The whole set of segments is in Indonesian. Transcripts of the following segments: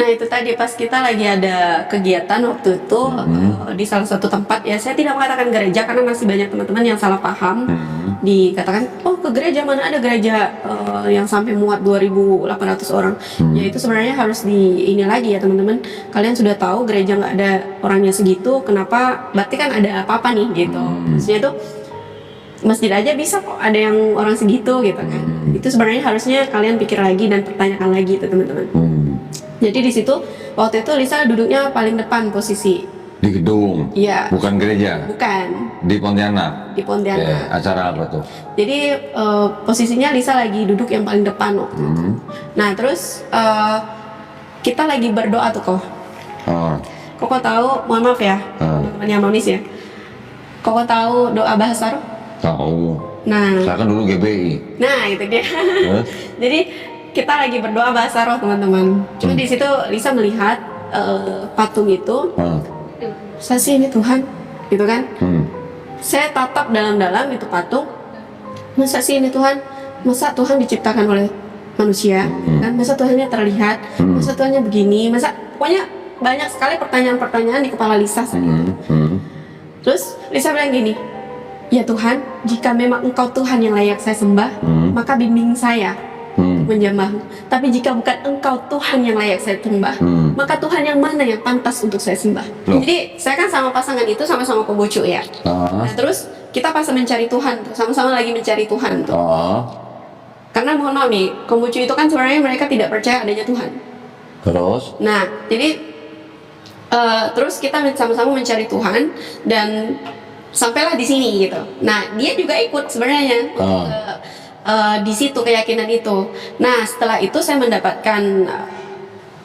Nah itu tadi pas kita lagi ada kegiatan waktu itu di salah satu tempat ya, saya tidak mengatakan gereja karena masih banyak teman-teman yang salah paham. Dikatakan oh ke gereja, mana ada gereja yang sampai muat 2.800 orang. Ya itu sebenarnya harus di ini lagi ya teman-teman, kalian sudah tahu gereja nggak ada orangnya segitu, kenapa berarti kan ada apa-apa nih gitu. Maksudnya tuh masjid aja bisa kok ada yang orang segitu gitu kan. Itu sebenarnya harusnya kalian pikir lagi dan pertanyakan lagi itu teman-teman. Jadi di situ waktu itu Lisa duduknya paling depan posisi. Di gedung? Iya. Bukan gereja? Bukan. Di Pontianak? Di Pontianak. Acara apa tuh? Jadi posisinya Lisa lagi duduk yang paling depan waktu itu. Nah terus kita lagi berdoa tuh kok. Koko tahu, mohon maaf ya teman-teman yang nonis ya. Koko tahu doa bahasa roh? Tahu. Nah. Saya kan dulu GBI. Nah itu dia. Jadi kita lagi berdoa bahasa roh teman-teman. Cuma di situ Lisa melihat patung itu. Saya sih ini Tuhan, gitu kan? Saya tatap dalam-dalam itu patung. Masa sih ini Tuhan? Masa Tuhan diciptakan oleh manusia? Kan? Masa Tuhannya terlihat? Masa Tuhannya begini? Masa pokoknya banyak sekali pertanyaan-pertanyaan di kepala Lisa. Terus Lisa bilang gini, ya Tuhan, jika memang Engkau Tuhan yang layak saya sembah, maka bimbing saya menjamahmu. Tapi jika bukan Engkau Tuhan yang layak saya sembah, maka Tuhan yang mana yang pantas untuk saya sembah? Jadi saya kan sama pasangan itu sama-sama pembucu ya. Nah terus kita pas mencari Tuhan, sama-sama lagi mencari Tuhan tuh. Karena mohon maaf nih, pembucu itu kan sebenarnya mereka tidak percaya adanya Tuhan. Terus? Nah jadi terus kita sama-sama mencari Tuhan dan sampailah di sini gitu. Nah dia juga ikut sebenarnya. Di situ keyakinan itu. Nah setelah itu saya mendapatkan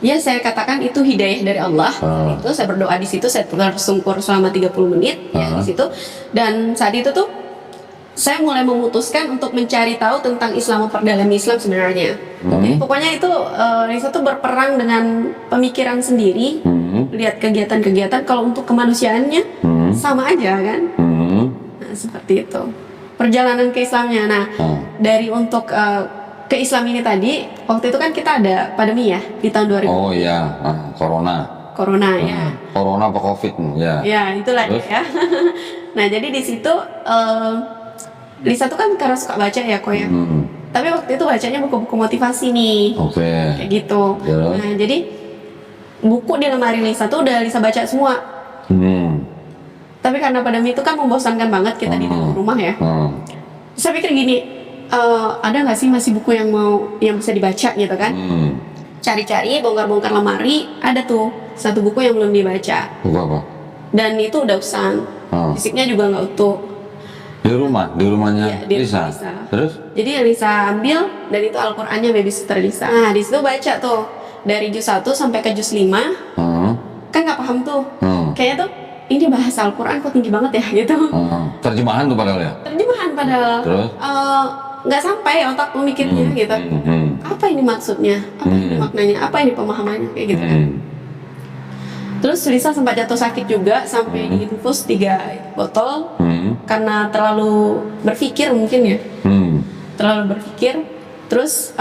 ya saya katakan itu hidayah dari Allah. Itu saya berdoa di situ, saya tersungkur selama 30 menit ya di situ. Dan saat itu tuh saya mulai memutuskan untuk mencari tahu tentang Islam, memperdalami Islam sebenarnya. Jadi pokoknya itu Lisa tuh berperang dengan pemikiran sendiri, lihat kegiatan-kegiatan kalau untuk kemanusiaannya sama aja kan. Nah seperti itu perjalanan ke Islamnya. Nah dari untuk ke Islam ini tadi, waktu itu kan kita ada pandemi ya di tahun 2000. Oh iya, Corona ya. Corona apa Covid ya? Ya itulah ya. Nah jadi di situ Lisa tuh kan karena suka baca ya kok ya. Tapi waktu itu bacanya buku-buku motivasi nih. Kayak gitu. Nah jadi buku di lemari Lisa tuh udah Lisa baca semua. Tapi karena pandemi itu kan membosankan banget kita di dalam rumah ya. Saya pikir gini, ada nggak sih masih buku yang bisa dibaca gitu kan? Cari-cari, bongkar-bongkar lemari, ada tuh satu buku yang belum dibaca. Buku apa? Dan itu udah usang, fisiknya juga nggak utuh. Di rumahnya ya, di Lisa. Lisa. Terus? Jadi Lisa ambil dan itu Al-Qur'annya babysitter Lisa. Nah di situ baca tuh dari juz 1 sampai ke juz 5. Kan nggak paham tuh. Kayaknya tuh ini bahasa Al-Quran kok tinggi banget ya gitu. Terjemahan tuh padahal ya? Terjemahan padahal. Terus? Nggak sampai otak memikirnya gitu. Apa ini maksudnya? Apa ini maknanya? Apa ini pemahamannya? Kayak gitu kan. Terus Lisa sempat jatuh sakit juga sampai diinfus 3 botol karena terlalu berpikir mungkin ya. Terlalu berpikir. Terus,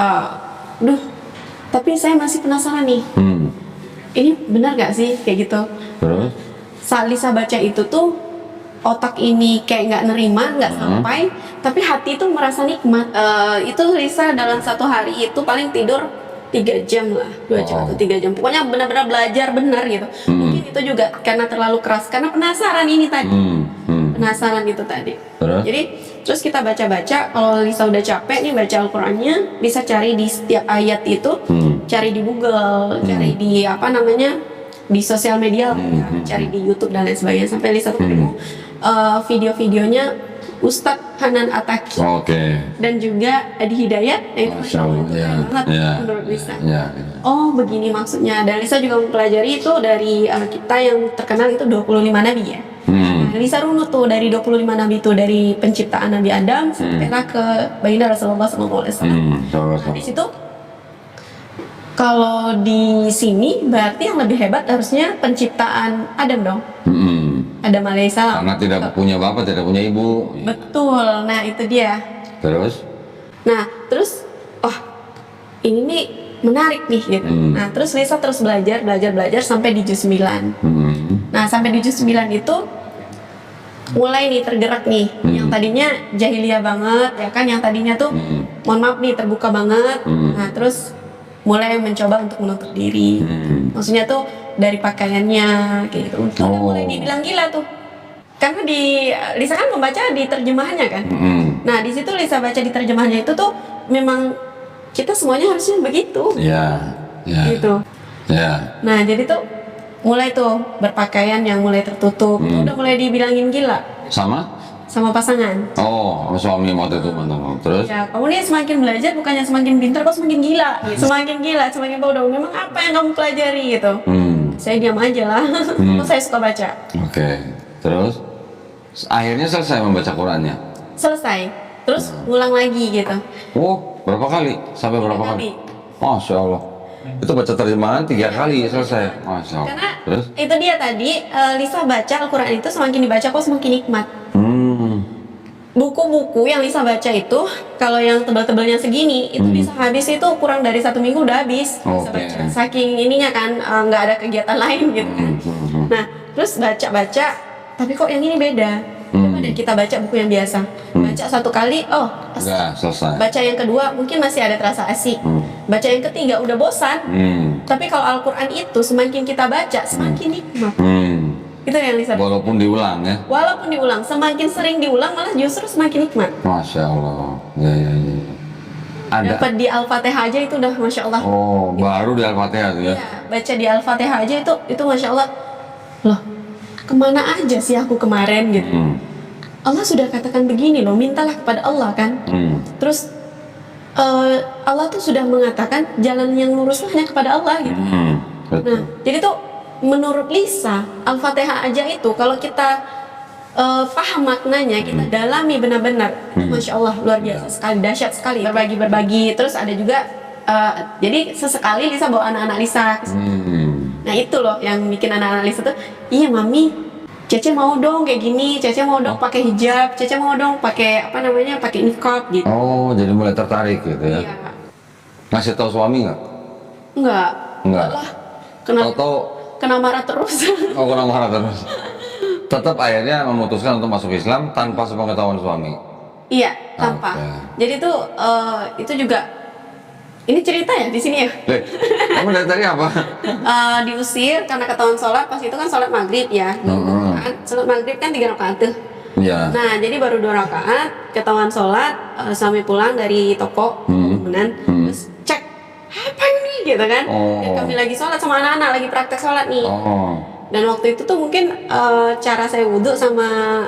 tapi saya masih penasaran nih. Ini benar gak sih kayak gitu? Terus? Saat Lisa baca itu tuh otak ini kayak nggak nerima, nggak sampai, tapi hati tuh merasa nikmat. Itu Lisa dalam satu hari itu paling tidur 3 jam lah, 2 jam atau 3 jam. Pokoknya benar-benar belajar benar gitu. Mungkin itu juga karena terlalu keras, karena penasaran ini tadi. Penasaran itu tadi. Jadi terus kita baca-baca. Kalau Lisa udah capek nih baca Al-Qur'annya, bisa cari di setiap ayat itu, cari di Google, cari di di sosial media, cari di YouTube dan lain sebagainya, sampai Lisa tuh ketemu video-videonya Ustadz Hanan Attaqi dan juga Adi Hidayat. Itu keren banget menurut Lisa. Oh begini maksudnya. Dan Lisa juga mempelajari itu dari kita yang terkenal itu 25 Nabi ya. Lisa runut tuh dari 25 Nabi itu, dari penciptaan Nabi Adam sampailah ke baginda Rasulullah SAW. Di situ kalau di sini berarti yang lebih hebat harusnya penciptaan Adam dong. Adam alaihissalam. Karena tidak punya bapak, tidak punya ibu. Betul. Nah itu dia. Terus? Nah terus, ini nih menarik nih gitu. Nah, terus Lisa terus belajar sampai di juz 9. Nah, sampai di juz 9 itu mulai nih tergerak nih. Yang tadinya jahiliyah banget ya kan, yang tadinya tuh mohon maaf nih terbuka banget. Nah, terus mulai mencoba untuk menutup diri. Maksudnya tuh dari pakaiannya kayak gitu. Udah mulai dibilang gila tuh. Karena Lisa kan membaca di terjemahannya kan. Nah, di situ Lisa baca di terjemahannya itu tuh memang kita semuanya harusnya begitu. Iya. Gitu. Iya. Nah, jadi tuh mulai tuh berpakaian yang mulai tertutup. Udah mulai dibilangin gila sama pasangan. Oh, sama suami waktu itu mantan. Terus? Ya, kamu nih semakin belajar bukannya semakin pintar, kok semakin gila. Semakin gila, semakin bodoh. Memang apa yang kamu pelajari gitu? Saya diam aja lah. Saya suka baca. Oke. Terus? Akhirnya selesai membaca Qurannya? Selesai. Terus ngulang lagi gitu. Oh, berapa kali? Sampai berapa 3 kali? Masya Allah. Itu baca terjemahan 3 kali selesai. Masya Allah. Karena Terus? itu dia tadi, Lisa baca Al-Quran itu semakin dibaca kok semakin nikmat. Buku-buku yang Lisa baca itu, kalau yang tebal-tebalnya segini, itu bisa habis itu kurang dari 1 minggu udah habis. Bisa baca. Saking ininya kan, nggak ada kegiatan lain gitu kan. Nah, terus baca-baca, tapi kok yang ini beda. Coba deh kita baca buku yang biasa. Baca 1 kali, Udah selesai. baca yang kedua mungkin masih ada terasa asik. Baca yang ketiga udah bosan. Tapi kalau Al-Quran itu semakin kita baca semakin nikmat. Itu yang Lisa. Walaupun diulang ya. Walaupun diulang, semakin sering diulang malah justru semakin nikmat. Masya Allah. Ya. Ada. Dapat di Al-Fatihah aja itu udah Masya Allah. Oh, baru di Al-Fatihah tuh ya. Iya, baca di Al-Fatihah aja itu Masya Allah. Loh, kemana aja sih aku kemarin gitu. Allah sudah katakan begini loh, mintalah kepada Allah kan. Terus Allah tuh sudah mengatakan jalan yang lurus hanya kepada Allah gitu. Nah, jadi tuh menurut Lisa, Al-Fatihah aja itu kalau kita paham maknanya, kita dalami benar-benar, Masya Allah luar biasa sekali, dahsyat sekali. Berbagi. Terus ada juga, jadi sesekali Lisa bawa anak-anak Lisa. Nah itu loh yang bikin anak-anak Lisa tuh, iya mami, Cece mau dong kayak gini, Cece mau dong pakai hijab, Cece mau dong pakai pakai niqab gitu. Oh, jadi mulai tertarik gitu ya. Iya. Ngasih tahu suami nggak? Enggak lah. Kena marah terus. Oh, kena marah terus. Tetap akhirnya memutuskan untuk masuk Islam tanpa sepengetahuan suami. Iya, tanpa. Jadi tuh itu juga ini cerita ya di sini ya. Kamu dari tadi apa? Diusir karena ketahuan sholat, pas itu kan sholat maghrib ya. Sholat maghrib kan 3 rakaat tuh. Iya. Nah, jadi baru 2 rakaat ketahuan sholat, sampai pulang dari toko, kemudian terus cek apa ini gitu kan. Dan kami lagi sholat sama anak-anak, lagi praktek sholat nih. Dan waktu itu tuh mungkin cara saya wudhu sama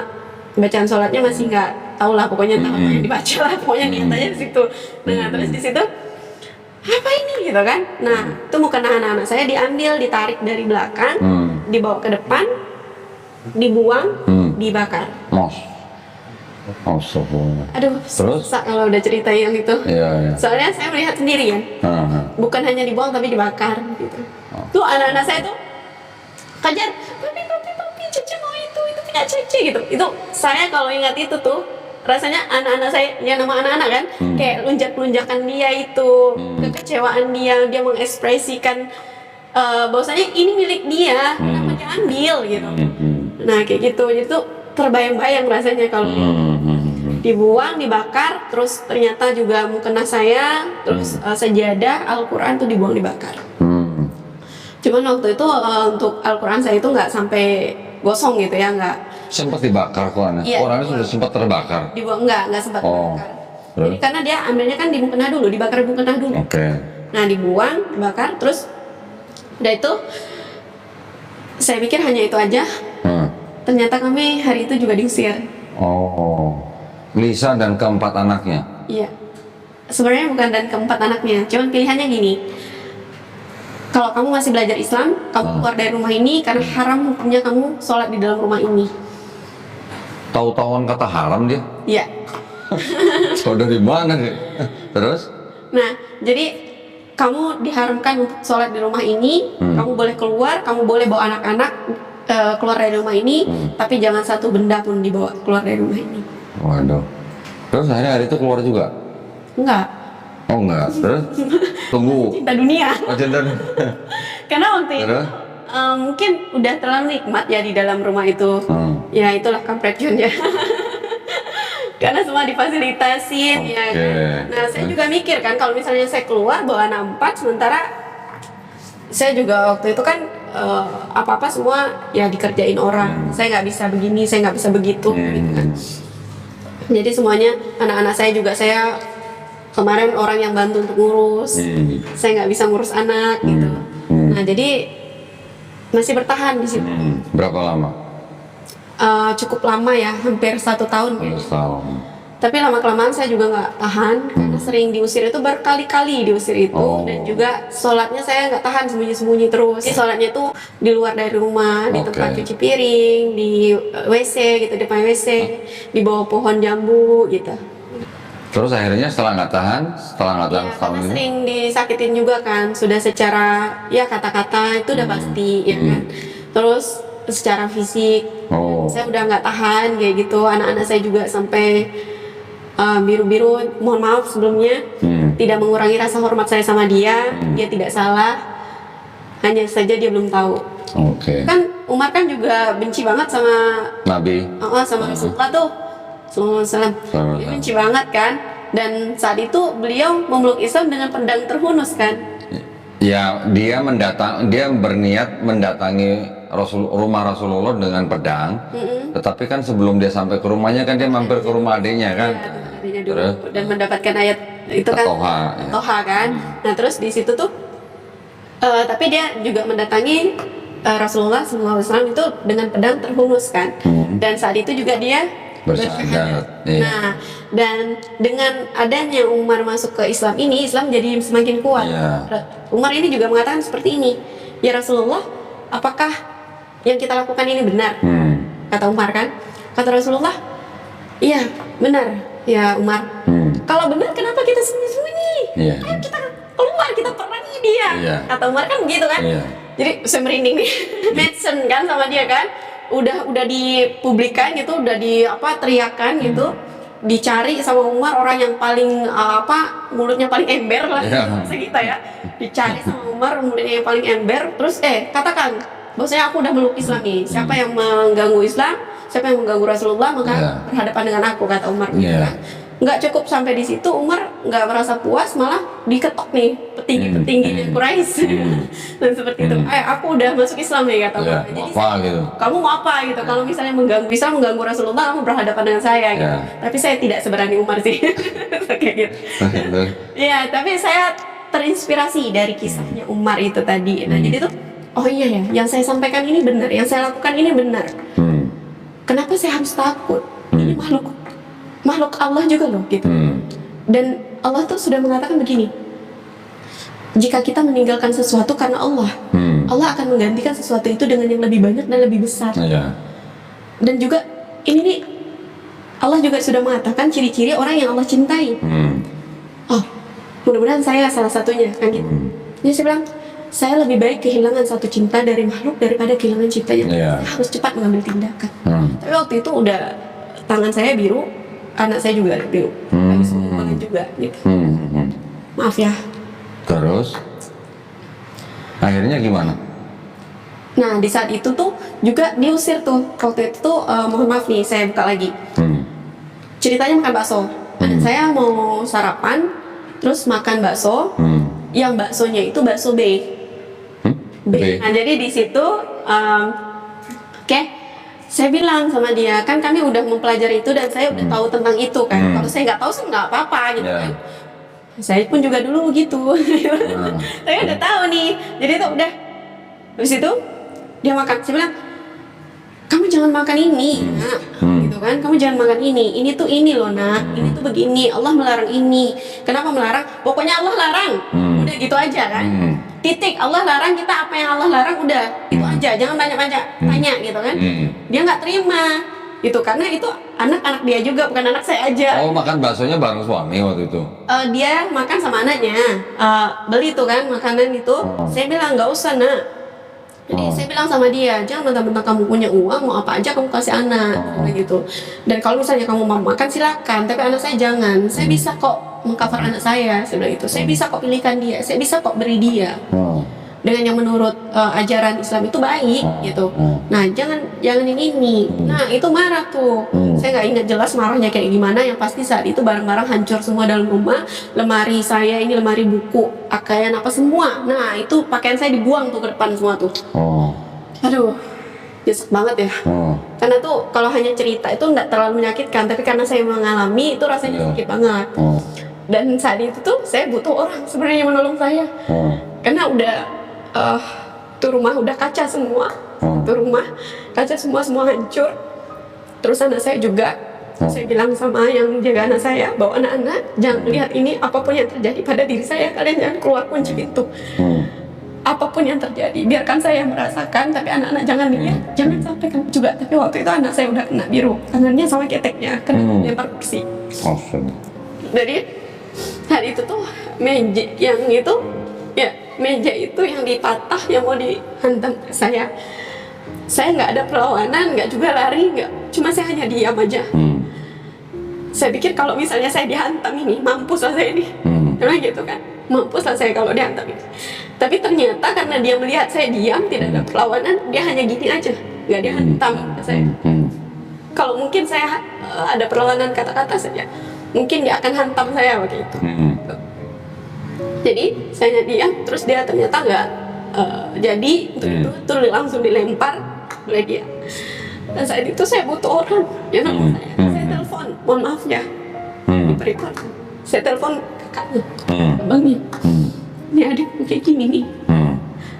bacaan sholatnya masih nggak tahu lah, pokoknya tahu apa yang dibaca lah, pokoknya niatannya di situ. Nah, terus di situ apa ini gitu kan. Nah, itu bukan anak-anak saya diambil, ditarik dari belakang, dibawa ke depan, dibuang, dibakar. Aduh, susah kalau udah cerita yang itu. Iya. Soalnya saya melihat sendiri kan, bukan hanya dibuang tapi dibakar gitu. Tuh anak-anak saya tuh kajar, papi, Cece mau itu punya Cece gitu. Itu saya kalau ingat itu tuh rasanya anak-anak saya, ya nama anak-anak kan, kayak lunjak-lunjakan dia itu, kekecewaan dia mengekspresikan bahwasanya ini milik dia, kenapa diambil gitu. Nah kayak gitu, jadi tuh terbayang-bayang rasanya kalau dibuang, dibakar, terus ternyata juga mukena saya, terus sejadah Al-Quran tuh dibuang, dibakar. Cuman waktu itu untuk Al-Quran saya itu nggak sampai gosong gitu ya, nggak. Sempat dibakar Qurannya? Iya, Qurannya sudah sempat terbakar? Dibuang, nggak sempat dibakar. Jadi karena dia ambilnya kan di mukena dulu, dibakar di mukena dulu. Nah dibuang, dibakar, terus udah itu saya pikir hanya itu aja. Ternyata kami hari itu juga diusir. Lisa dan keempat anaknya? Iya. Sebenarnya bukan dan keempat anaknya, cuman pilihannya gini. Kalau kamu masih belajar Islam, kamu keluar dari rumah ini karena haram hukumnya kamu sholat di dalam rumah ini. Tahu-tahuan kata haram dia? Iya. Tahu dari mana dia? Terus? Nah, jadi kamu diharamkan untuk sholat di rumah ini, kamu boleh keluar, kamu boleh bawa anak-anak keluar dari rumah ini, tapi jangan satu benda pun dibawa keluar dari rumah ini. Waduh. Terus akhirnya hari itu keluar juga? Enggak. Oh enggak. Terus? Tunggu. cinta dunia. Oh, cinta. Karena waktu itu Terus? mungkin udah terlalu nikmat ya di dalam rumah itu. Ya itulah kampret Jun ya. Karena semua difasilitasin ya kan. Nah saya juga mikir kan kalau misalnya saya keluar bawa anak 4, sementara saya juga waktu itu kan apa-apa semua ya dikerjain orang. Saya nggak bisa begini, saya nggak bisa begitu gitu kan. Jadi semuanya anak-anak saya juga saya kemarin orang yang bantu untuk ngurus. Saya nggak bisa ngurus anak gitu. Nah jadi masih bertahan di situ. Berapa lama? Cukup lama ya, hampir 1 tahun. Setahun. Tapi lama-kelamaan saya juga nggak tahan karena sering diusir itu, berkali-kali diusir itu. Dan juga sholatnya saya nggak tahan, sembunyi-sembunyi terus. Jadi sholatnya itu di luar dari rumah, di tempat cuci piring, di WC gitu, depan WC, di bawah pohon jambu gitu. Terus akhirnya setelah nggak tahan setahun Karena ini, sering disakitin juga kan, sudah secara ya kata-kata itu udah pasti ya kan. Terus secara fisik saya udah nggak tahan kayak gitu. Anak-anak saya juga sampai biru-biru, mohon maaf sebelumnya, tidak mengurangi rasa hormat saya sama dia. Dia tidak salah, hanya saja dia belum tahu. Kan Umar kan juga benci banget sama Nabi, sama Rasulullah tuh sallallahu alaihi wasallam. Dia benci banget kan, dan saat itu beliau memeluk Islam dengan pedang terhunus kan. ya dia berniat mendatangi rumah Rasulullah dengan pedang. Tetapi kan sebelum dia sampai ke rumahnya kan dia mampir ke rumah adiknya kan. Adiknya dulu, dan mendapatkan ayat itu kan, Toha kan. Nah terus di situ tuh tapi dia juga mendatangi Rasulullah SAW itu dengan pedang terhunus kan. Dan saat itu juga dia bersyahadat. Nah, dan dengan adanya Umar masuk ke Islam ini, Islam jadi semakin kuat. Umar ini juga mengatakan seperti ini, ya Rasulullah, apakah yang kita lakukan ini benar? Kata Umar kan. Kata Rasulullah, iya benar ya Umar. Kalau benar kenapa kita sembunyi-sembunyi? Ayo kita keluar, kita perangi dia. Kata Umar kan begitu kan. Jadi saya merinding nih. Mention kan sama dia kan, udah dipublikkan gitu, udah teriakan gitu, dicari sama Umar orang yang paling mulutnya paling ember lah bahasa kita ya, dicari sama Umar mulutnya yang paling ember. Terus katakan bahwasanya aku udah meluk Islam nih, siapa yang mengganggu Islam, siapa yang mengganggu Rasulullah, maka berhadapan dengan aku, kata Umar gitu kan. Nggak cukup sampai di situ, Umar nggak merasa puas, malah diketok nih petinggi-petinggi Quraisy. Dan seperti itu, aku udah masuk Islam nih, kata Umar. Jadi gitu. Kamu mau apa gitu? Kalau misalnya bisa mengganggu Rasulullah, kamu berhadapan dengan saya gitu. Tapi saya tidak seberani Umar sih. Kayak gitu. Ya, tapi saya terinspirasi dari kisahnya Umar itu tadi. Nah, jadi tuh, oh iya ya, yang saya sampaikan ini benar, yang saya lakukan ini benar. Kenapa saya harus takut? Ini makhluk Allah juga loh gitu. Dan Allah tuh sudah mengatakan begini, jika kita meninggalkan sesuatu karena Allah, Allah akan menggantikan sesuatu itu dengan yang lebih banyak dan lebih besar. Dan juga ini nih, Allah juga sudah mengatakan ciri-ciri orang yang Allah cintai. Oh, mudah-mudahan saya salah satunya kan gitu. Jadi saya bilang, saya lebih baik kehilangan satu cinta dari makhluk daripada kehilangan cintanya. Saya harus cepat mengambil tindakan. Tapi waktu itu udah tangan saya biru, anak saya juga biru, habis makan juga gitu. Maaf ya. Terus akhirnya gimana? Nah di saat itu tuh juga diusir tuh. Waktu itu tuh mohon maaf nih, saya buka lagi. Ceritanya makan bakso. Anak saya mau sarapan, terus makan bakso. Yang baksonya itu bakso B. Nah jadi di situ saya bilang sama dia, kan kami udah mempelajari itu dan saya udah tahu tentang itu kan. Kalau saya nggak tahu sih nggak apa-apa gitu kan. Saya pun juga dulu gitu. Saya udah tahu nih. Jadi tuh udah. Habis itu dia makan. Saya bilang, kamu jangan makan ini, nak. Gitu kan. Kamu jangan makan ini. Ini tuh ini loh, nak. Ini tuh begini. Allah melarang ini. Kenapa melarang? Pokoknya Allah larang. Udah gitu aja kan. Titik. Allah larang kita, apa yang Allah larang udah itu aja. Jangan banyak-banyak tanya gitu kan. Dia nggak terima. Itu karena itu anak-anak dia juga, bukan anak saya aja. Oh, makan baksonya bareng suami waktu itu? Dia makan sama anaknya, beli tuh kan makanan itu. Saya bilang nggak usah, nak. Jadi saya bilang sama dia, jangan mentang-mentang kamu punya uang, mau apa aja kamu kasih anak, gitu. Dan kalau misalnya kamu mau makan silakan, tapi anak saya jangan. Saya bisa kok mengcover anak saya bilang itu. Saya bisa kok pilihkan dia, saya bisa kok beri dia. Dengan yang menurut ajaran Islam itu baik gitu. Nah jangan yang ini. Nah itu marah tuh. Saya nggak ingat jelas marahnya kayak gimana. Yang pasti saat itu barang-barang hancur semua dalam rumah. Lemari saya ini lemari buku, pakaian apa semua. Nah itu pakaian saya dibuang tuh ke depan semua tuh. Aduh, nyesek banget ya. Karena tuh kalau hanya cerita itu nggak terlalu menyakitkan. Tapi karena saya mengalami itu rasanya sakit banget. Dan saat itu tuh saya butuh orang sebenarnya menolong saya. Karena udah tuh rumah udah kaca semua, tuh rumah kaca semua hancur. Terus anak saya juga, saya bilang sama yang jaga anak saya bahwa anak-anak jangan melihat ini, apapun yang terjadi pada diri saya, kalian jangan keluar kunci pintu. Apapun yang terjadi, biarkan saya merasakan, tapi anak-anak jangan lihat, jangan sampai kan juga. Tapi waktu itu anak saya udah kena biru, tangannya sama keteknya, kena lempar kursi. Jadi hari itu tuh magic yang itu, ya meja itu yang dipatah yang mau dihantam saya nggak ada perlawanan, nggak juga lari, nggak, cuma saya hanya diam aja. Saya pikir kalau misalnya saya dihantam ini mampus lah saya ini, karena gitu kan, mampus lah saya kalau dihantam ini. Tapi ternyata karena dia melihat saya diam, tidak ada perlawanan, dia hanya gini aja, nggak dihantam saya. Kalau mungkin saya ada perlawanan kata-kata saja, mungkin dia akan hantam saya begitu. Jadi saya diam, terus dia ternyata nggak jadi itu langsung dilempar oleh dia. Dan saat itu saya butuh orang yang nama saya telepon, mohon maaf ya, diberikan. Saya telepon kakaknya, abangnya, ini adik kayak gini nih.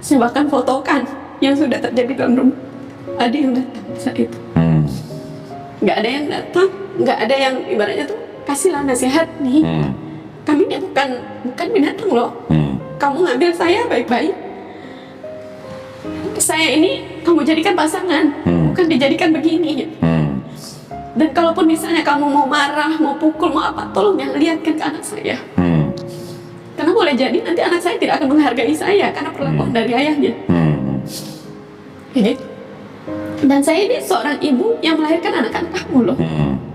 Saya bahkan fotokan yang sudah terjadi dalam rumah. Ada yang datang saat itu, nggak ada yang datang, nggak ada yang ibaratnya tuh kasihlah nasihat nih. Kami ini bukan binatang loh. Kamu ngambil saya baik-baik. Saya ini kamu jadikan pasangan, bukan dijadikan begini. Dan kalaupun misalnya kamu mau marah, mau pukul, mau apa, tolong jangan lihatkan ke anak saya. Karena boleh jadi nanti anak saya tidak akan menghargai saya karena perlakuan dari ayahnya. Jadi, dan saya ini seorang ibu yang melahirkan anak-anak kamu loh.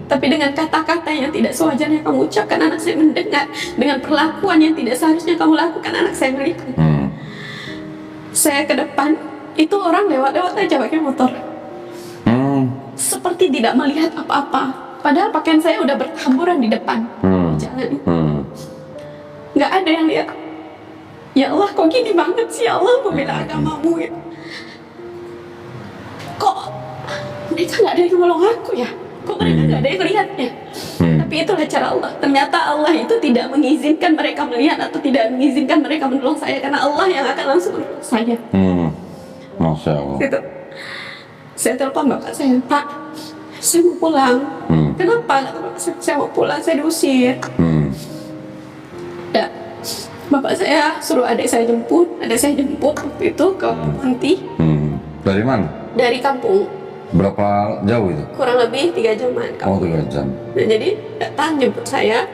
Tapi dengan kata-kata yang tidak sewajarnya kamu ucapkan, anak saya mendengar. Dengan perlakuan yang tidak seharusnya kamu lakukan, anak saya melihat. Saya ke depan, itu orang lewat-lewat aja pakai motor. Seperti tidak melihat apa-apa. Padahal pakaian saya udah bertaburan di depan. Jangan. Nggak ada yang lihat. Ya Allah, kok gini banget sih ya Allah membela agamamu ya. Kok mereka nggak ada yang nolong aku ya? Kok mereka nggak ada yang lihatnya? Tapi itulah cara Allah. Ternyata Allah itu tidak mengizinkan mereka melihat atau tidak mengizinkan mereka menolong saya, karena Allah yang akan langsung menolong saya. Masya Allah. Gitu. Saya telepon bapak saya, Pak, saya mau pulang. Kenapa? Saya mau pulang, saya diusir. Ya, bapak saya suruh adik saya jemput waktu itu ke Ponti. Dari mana? Dari kampung. Berapa jauh itu? Kurang lebih 3 jaman. Oh, 3 jam. Nah, jadi datang jemput saya,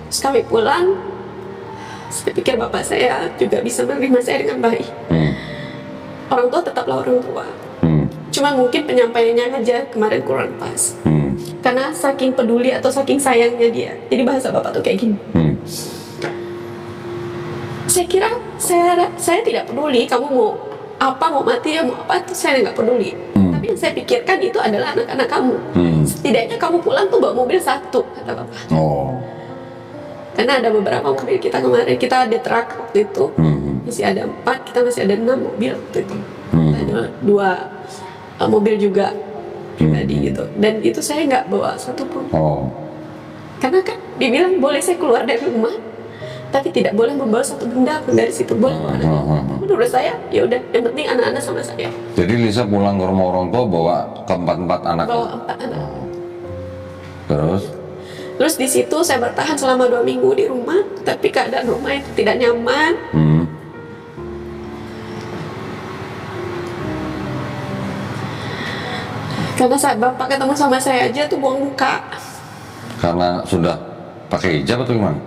terus kami pulang. Saya pikir bapak saya juga bisa menerima saya dengan baik. Orang tua tetaplah orang tua. Cuma mungkin penyampaiannya aja kemarin kurang pas. Karena saking peduli atau saking sayangnya dia. Jadi bahasa bapak tuh kayak gini. Saya kira saya tidak peduli kamu mau apa, mau mati ya mau apa, itu saya nggak peduli. Tapi yang saya pikirkan itu adalah anak-anak kamu. Setidaknya kamu pulang tuh bawa mobil 1, kata bapak. Karena ada beberapa mobil kita kemarin, kita ada truk waktu itu, masih ada 4, kita masih ada 6 mobil waktu itu. Ada 2 mobil juga pribadi gitu. Dan itu saya nggak bawa 1 pun. Karena kan dibilang boleh saya keluar dari rumah, tapi tidak boleh membawa 1 benda pun dari situ. Boleh menurut saya ya udah, yang penting anak-anak sama saya. Jadi Lisa pulang ke rumah orang tua bawa keempat anak. Bawa 4 anak. Terus di situ saya bertahan selama 2 minggu di rumah, tapi keadaan rumah itu tidak nyaman. Karena saat bapak ketemu sama saya aja tuh buang muka. Karena sudah pakai hijab atau gimana?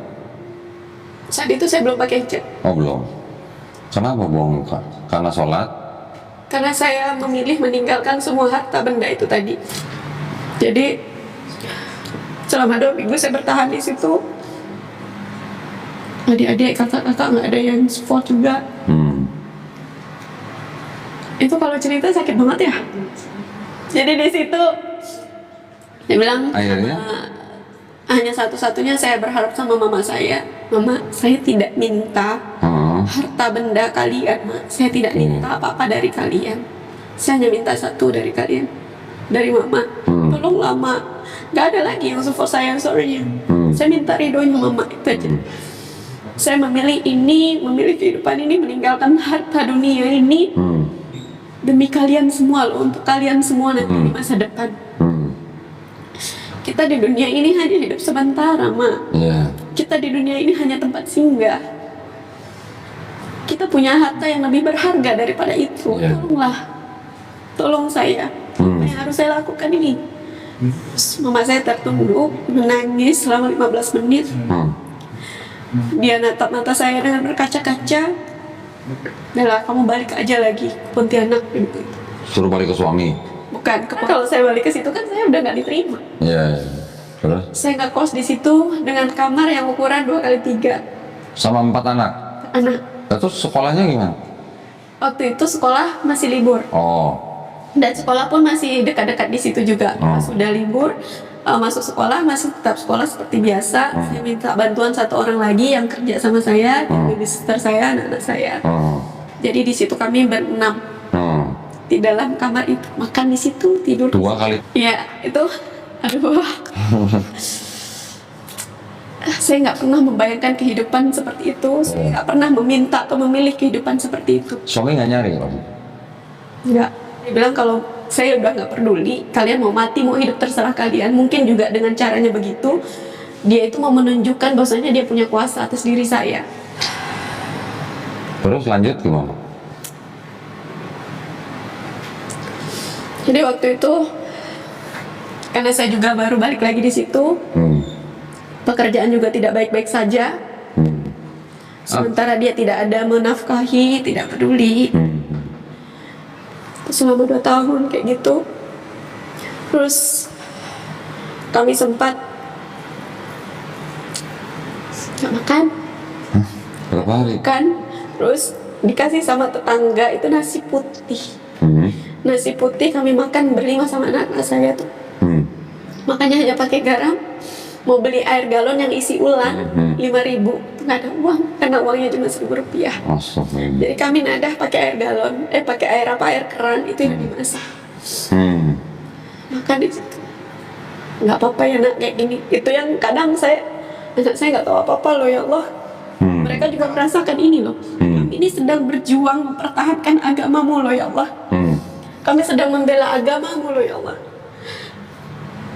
Saat itu saya belum pakai hijab. Oh belum. Kenapa buang muka? Karena sholat? Karena saya memilih meninggalkan semua harta benda itu tadi. Jadi selama 2 minggu saya bertahan di situ. adik-adik, kakak-kakak nggak ada yang support juga. Itu kalau cerita sakit banget ya. Jadi di situ dia bilang, Akhirnya? hanya satu-satunya saya berharap sama mama saya. Mama, saya tidak minta harta benda kalian, Ma. Saya tidak minta apa-apa dari kalian. Saya hanya minta satu dari kalian, dari mama. Tolonglah, Ma. Gak ada lagi yang support saya, sorry. Saya minta ridhonya mama, itu aja. Saya memilih ini, memilih kehidupan ini, meninggalkan harta dunia ini demi kalian semua loh, untuk kalian semua nanti di masa depan. Kita di dunia ini hanya hidup sementara, Ma. Kita di dunia ini hanya tempat singgah. Kita punya harta yang lebih berharga daripada itu. Tolonglah, tolong saya. Apa yang harus saya lakukan ini? Mama saya tertunduk, menangis selama 15 menit. Dia natap mata saya dengan berkaca-kaca. Udah, kamu balik aja lagi ke Pontianak. Suruh balik ke suami? Bukan, kalau saya balik ke situ kan saya udah nggak diterima. Iya. Terus? Saya nggak kos di situ dengan kamar yang ukuran 2x3. Sama 4 anak? Anak. Terus sekolahnya gimana? Waktu itu sekolah masih libur. Dan sekolah pun masih dekat-dekat di situ juga. Pas udah libur, masuk sekolah masih tetap sekolah seperti biasa. Saya minta bantuan satu orang lagi yang kerja sama saya, babysitter saya, anak-anak saya. Jadi di situ kami berenam di dalam kamar itu, makan di situ, tidur 2 kali? Iya, itu aduh. Saya nggak pernah membayangkan kehidupan seperti itu. Saya nggak pernah meminta atau memilih kehidupan seperti itu. Suami nggak nyari kalau? Nggak. Dia bilang kalau saya udah nggak peduli, kalian mau mati mau hidup terserah kalian. Mungkin juga dengan caranya begitu, dia itu mau menunjukkan bahwasanya dia punya kuasa atas diri saya. Terus lanjut gimana? Jadi waktu itu, karena saya juga baru balik lagi di situ, pekerjaan juga tidak baik-baik saja. Sementara dia tidak ada menafkahi, tidak peduli. Selama 2 tahun kayak gitu. Terus kami sempat gak makan. Berapa hari? Makan, terus dikasih sama tetangga itu nasi putih. Nasi putih kami makan berlima sama anak-anak saya tuh. Makanya hanya pakai garam. Mau beli air galon yang isi ulang 5.000, nggak ada uang karena uangnya cuma 1.000 rupiah. Jadi kami nadah pakai air galon, pakai air keran itu yang dimasak. Makan di situ. Nggak apa-apa ya nak kayak gini. Itu yang kadang anak saya nggak tahu apa-apa loh ya Allah. Mereka juga merasakan ini loh. Kami ini sedang berjuang mempertahankan agamamu loh ya Allah. Kami sedang membela agamamu loh ya Allah.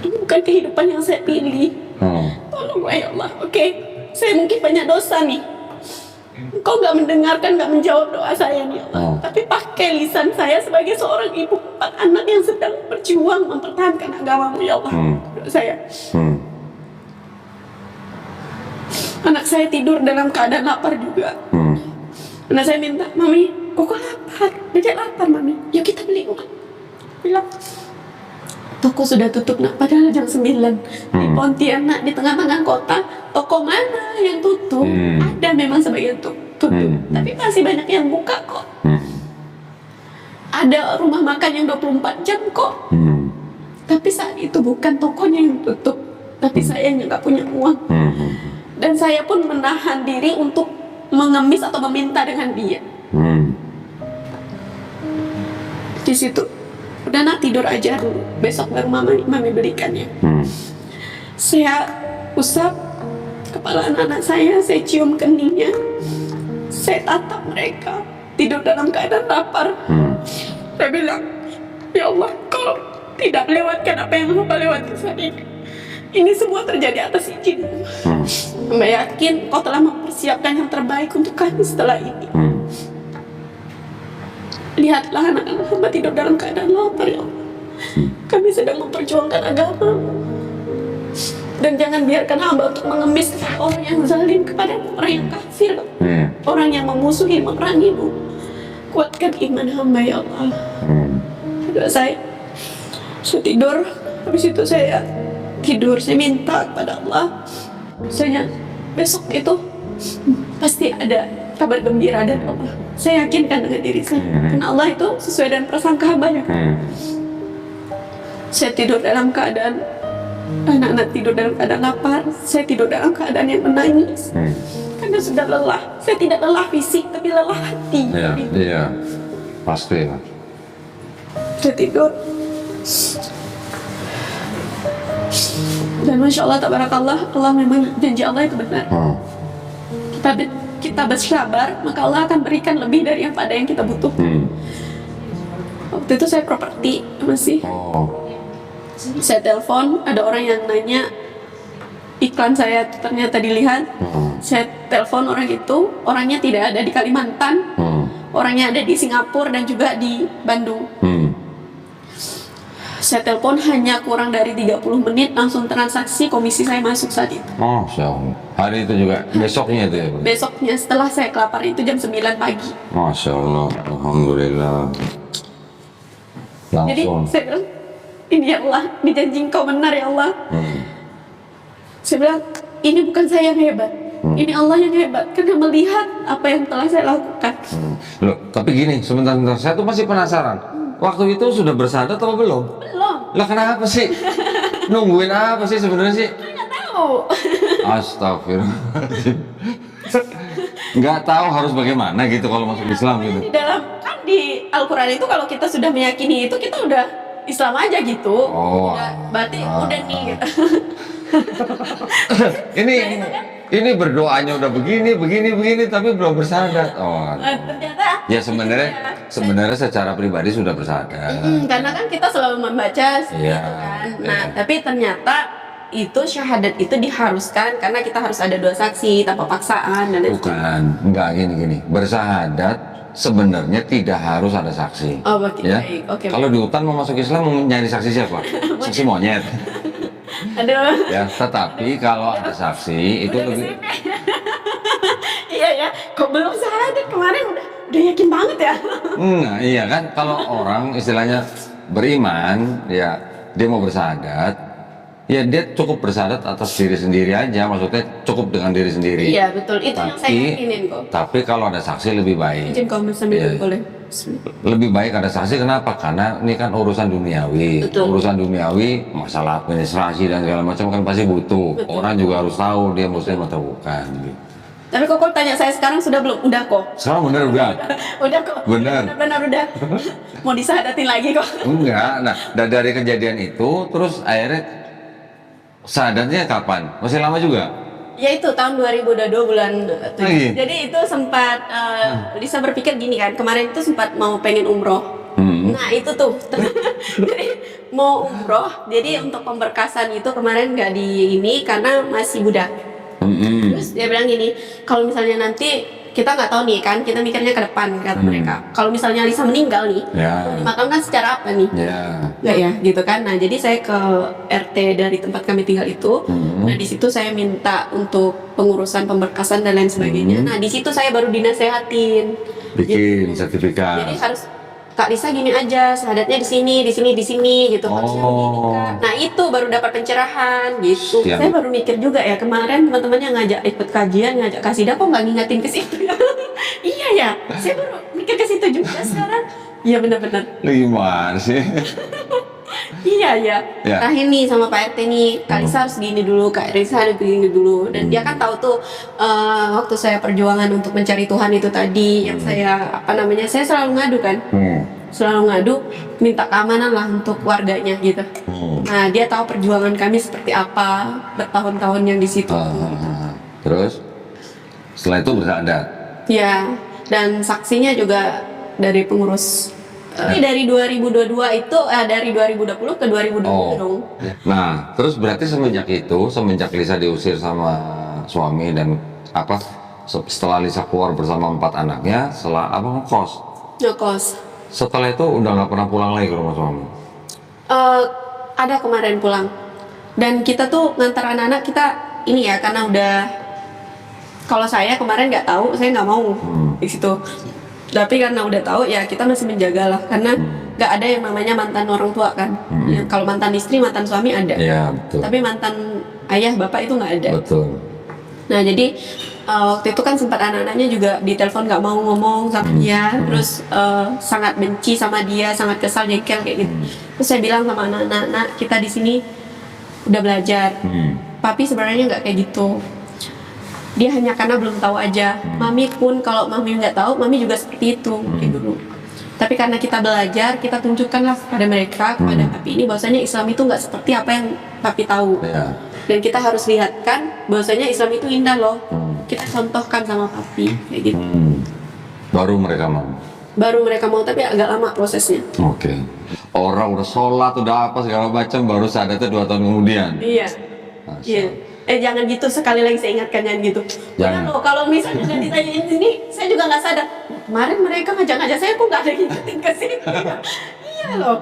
Ini bukan kehidupan yang saya pilih. Tolonglah ya Allah. Oke, saya mungkin banyak dosa nih. Engkau gak mendengarkan, gak menjawab doa saya nih Allah. Tapi pakai lisan saya sebagai seorang ibu 4 anak yang sedang berjuang mempertahankan agamamu ya Allah. Doa saya. Anak saya tidur dalam keadaan lapar juga. Anak saya minta, Mami, kok lapar? Dedek lapar Mami. Yuk kita beli uang. Bilang, toko sudah tutup nak, padahal jam 9 di Pontianak di tengah-tengah kota. Toko mana yang tutup? Ada memang sebagian tutup, tapi masih banyak yang buka kok. Ada rumah makan yang 24 jam kok. Tapi saat itu bukan tokonya yang tutup, tapi saya yang nggak punya uang. Dan saya pun menahan diri untuk mengemis atau meminta dengan dia. Di situ udah nak tidur aja dulu, besok baru mami belikannya. Saya usap kepala anak-anak saya cium keningnya, saya tatap mereka tidur dalam keadaan lapar. Saya bilang, ya Allah, kalau tidak melewatkan apa yang Hamba lewati saat ini semua terjadi atas izin-Mu. Hamba yakin Kau telah mempersiapkan yang terbaik untuk kami setelah ini. Lihatlah anak-anak Hamba tidur dalam keadaan lapar ya Allah. Kami sedang memperjuangkan agama. Dan jangan biarkan Hamba untuk mengemis orang yang zalim kepada orang yang kafir, orang yang memusuhi, memerangi-Mu. Kuatkan iman Hamba ya Allah. Doa saya tidur, habis itu saya tidur, saya minta kepada Allah. Saya besok itu pasti ada kabar gembira dari Allah. Saya yakinkan dengan diri saya, karena Allah itu sesuai dengan prasangka hambanya. Saya tidur dalam keadaan, anak-anak tidur dalam keadaan lapar, saya tidur dalam keadaan yang menangis. Karena sudah lelah. Saya tidak lelah fisik, tapi lelah hati. Iya, pasti. Saya tidur. Dan Masya Allah, tabarakallah, Allah memang janji Allah itu benar. Kita bersabar, maka Allah akan berikan lebih dari apa yang kita butuh. Waktu itu saya properti masih. Saya telepon, ada orang yang nanya iklan saya ternyata dilihat. Saya telepon orang itu, orangnya tidak ada di Kalimantan, orangnya ada di Singapura dan juga di Bandung. Saya telepon hanya kurang dari 30 menit, langsung transaksi, komisi saya masuk saat itu. Masya Allah. Hari itu juga, besoknya itu ya? Besoknya setelah saya kelapar itu jam 9 pagi. Masya Allah, Alhamdulillah. Jadi Langsung. saya bilang, ini ya Allah, dijanji Engkau benar ya Allah. Saya bilang, ini bukan saya yang hebat, ini Allah yang hebat, karena melihat apa yang telah saya lakukan. Loh, tapi gini, sebentar, saya tuh masih penasaran. Waktu itu sudah bersyahadat atau belum? Belum. Lah kenapa sih? Nungguin apa sih sebenarnya sih? Saya nggak tahu. Astagfirullahaladzim. Nggak tahu harus bagaimana gitu kalau masuk Islam gitu. Di dalam, kan di Al-Quran itu kalau kita sudah meyakini itu, kita udah Islam aja gitu. Oh, Berarti udah nih gitu. ini berdoanya udah begini, tapi belum bersyahadat. Oh, Ternyata ya sebenarnya secara pribadi sudah bersyahadat. karena kan kita selalu membaca gitu Iya, kan. Nah, iya. tapi ternyata itu syahadat itu diharuskan karena kita harus ada 2 saksi tanpa paksaan dan lain sebagainya. Bukan, enggak gini. Bersyahadat sebenarnya tidak harus ada saksi. Oh, oke, Ya. baik. Oke. Kalau di hutan mau masuk Islam mau nyari saksi siapa? Saksi monyet. Aduh. Ya, tetapi kalau ada saksi itu Udah lebih kesini. Iya ya, kok belum syahadat kemarin udah yakin banget ya. Nah, iya kan kalau orang istilahnya beriman, ya dia mau bersyahadat, ya dia cukup bersyahadat atas diri sendiri aja, maksudnya cukup dengan diri sendiri. Iya betul, itu yang saya yakinin kok. Tapi kalau ada saksi lebih baik. Izin kamu sambil Iya. boleh. Lebih baik ada saksi, kenapa? Karena ini kan urusan duniawi. Betul. Urusan duniawi, masalah administrasi dan segala macam kan pasti butuh. Betul. Orang juga harus tahu dia muslim atau bukan. Gitu. Tapi kok tanya saya sekarang sudah belum? Udah kok. Sekarang bener udah? Udah kok. Bener. Benar udah. Mau disahadatin lagi kok. Enggak. Nah, dari kejadian itu, terus akhirnya syahadatnya kapan? Masih lama juga? Ya itu tahun 2022 bulan 7. Lagi? Jadi itu sempat Lisa berpikir gini kan, kemarin itu sempat mau pengen umroh. Nah itu tuh, jadi mau umroh, jadi untuk pemberkasan itu kemarin nggak di ini karena masih budak. Terus dia bilang gini, kalau misalnya nanti kita nggak tahu nih kan, kita mikirnya ke depan kata mereka. Kalau misalnya Lisa meninggal nih, Ya. dimakamkan secara apa nih? Ya. Nggak ya, gitu kan. Nah, jadi saya ke RT dari tempat kami tinggal itu. Nah, di situ saya minta untuk pengurusan pemberkasan dan lain sebagainya. Nah, di situ saya baru dinasehatin. Bikin Jadi sertifikat. harus Kak Lisa gini aja, syahadatnya di sini gitu. Harusnya begini, Kak. Nah, itu baru dapat pencerahan gitu. Siap. Saya baru mikir juga ya, kemarin teman-temannya ngajak ikut kajian, ngajak kasidah, kok nggak ngingetin ke situ ya? Iya ya, saya baru mikir ke situ juga sekarang. Iya benar-benar. Lu gimana sih? Iya ya. Ya. Terakhir nih sama Pak RT nih, Kak Lisa harus gini dulu, Kak Lisa harus begini dulu. Dan dia kan tahu tuh waktu saya perjuangan untuk mencari Tuhan itu tadi, yang saya saya selalu ngadu kan, selalu ngadu minta keamanan lah untuk warganya gitu. Nah dia tahu perjuangan kami seperti apa bertahun-tahun yang di situ. Terus setelah itu bersyahadat. Ya, dan saksinya juga dari pengurus. Ini dari 2022 itu dari 2020 ke 2020 dong. Nah, terus berarti semenjak Lisa diusir sama suami dan setelah Lisa keluar bersama 4 anaknya, setelah ngekos. Ngekos. Setelah itu udah nggak pernah pulang lagi ke rumah suami. Ada kemarin pulang. Dan kita tuh ngantar anak-anak kita ini ya karena udah, kalau saya kemarin nggak tahu, saya nggak mau di situ. Tapi karena udah tahu ya kita masih menjaga lah, karena nggak ada yang namanya mantan orang tua kan. Ya, kalau mantan istri, mantan suami ada. Iya, betul. Tapi mantan ayah bapak itu nggak ada. Betul. Nah jadi waktu itu kan sempat anak-anaknya juga di telepon nggak mau ngomong sama dia, terus sangat benci sama dia, sangat kesal, jengkel kayak gitu. Terus saya bilang sama anak-anak, "Nak, kita di sini udah belajar. Papi sebenarnya nggak kayak gitu. Dia hanya karena belum tahu aja. Mami pun kalau mami nggak tahu, mami juga seperti itu kayak dulu. Tapi karena kita belajar, kita tunjukkanlah kepada mereka, kepada papi ini bahwasanya Islam itu nggak seperti apa yang papi tahu. Ya. Dan kita harus lihatkan bahwasanya Islam itu indah loh. Kita contohkan sama papi kayak gitu. Baru mereka mau. Baru mereka mau, tapi agak lama prosesnya. Oke. Orang udah sholat, udah apa segala macam, baru sadatnya 2 tahun kemudian. Iya. Iya. Jangan gitu, sekali lagi saya ingatkan, jangan gitu. Jangan. Benar loh, kalau misalnya udah ditanyain sini, saya juga nggak sadar. Kemarin mereka ngajak-ngajak saya kok nggak ada ngikutin ke sini. Iya loh.